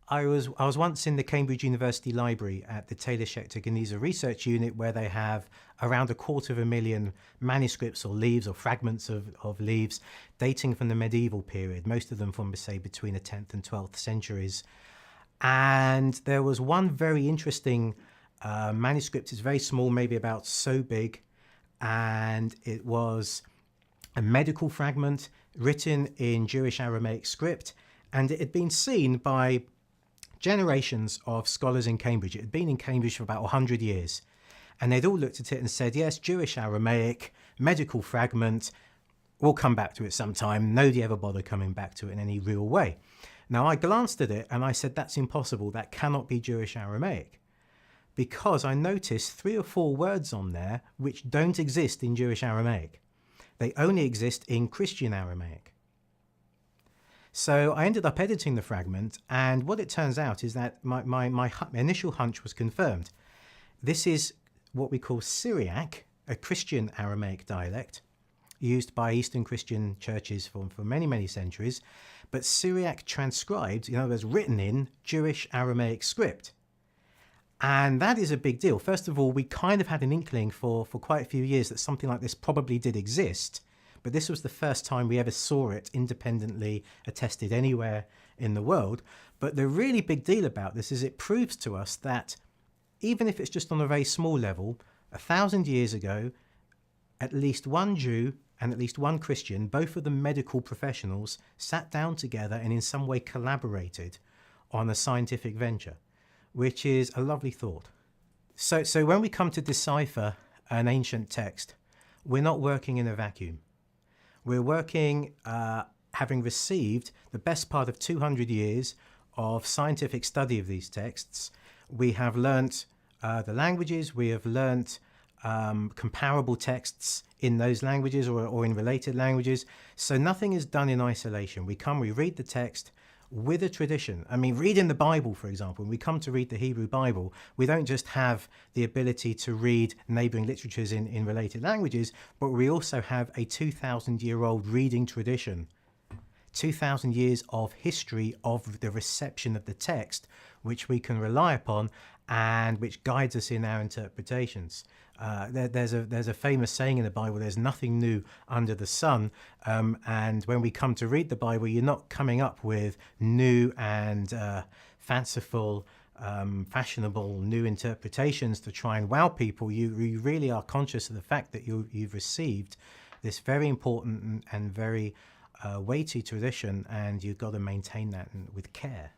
I was once in the Cambridge University Library at the Taylor Schechter Geneza Research Unit, where they have around 250,000 manuscripts or leaves or fragments of leaves dating from the medieval period, most of them from, say, between the 10th and 12th centuries. And there was one very interesting manuscript. It's very small, maybe about so big, and it was a medical fragment written in Jewish-Aramaic script, and it had been seen by generations of scholars in Cambridge. It had been in Cambridge for about 100 years, and they'd all looked at it and said, yes, Jewish-Aramaic, medical fragment, we'll come back to it sometime. Nobody ever bothered coming back to it in any real way. Now, I glanced at it and I said, that's impossible. That cannot be Jewish-Aramaic, because I noticed 3 or 4 words on there which don't exist in Jewish-Aramaic. They only exist in Christian-Aramaic. So I ended up editing the fragment, and what it turns out is that my initial hunch was confirmed. This is what we call Syriac, a Christian Aramaic dialect, used by Eastern Christian churches for many, many centuries, but Syriac transcribed, in other words, written in Jewish Aramaic script. And that is a big deal. First of all, we kind of had an inkling for quite a few years that something like this probably did exist, but this was the first time we ever saw it independently attested anywhere in the world. But the really big deal about this is it proves to us that even if it's just on a very small level, 1,000 years ago, at least one Jew and at least one Christian, both of them medical professionals, sat down together and in some way collaborated on a scientific venture, which is a lovely thought. So when we come to decipher an ancient text, we're not working in a vacuum. We're working having received the best part of 200 years of scientific study of these texts. We have learnt the languages, we have learnt comparable texts in those languages or in related languages. So nothing is done in isolation. We read the text with a tradition. I mean, reading the Bible, for example, when we come to read the Hebrew Bible, we don't just have the ability to read neighboring literatures in related languages, but we also have a 2,000-year-old reading tradition, 2,000 years of history of the reception of the text, which we can rely upon and which guides us in our interpretations. There's a famous saying in the Bible, there's nothing new under the sun. And when we come to read the Bible, you're not coming up with new and fanciful, fashionable new interpretations to try and wow people. You really are conscious of the fact that you've received this very important and very weighty tradition, and you've got to maintain that with care.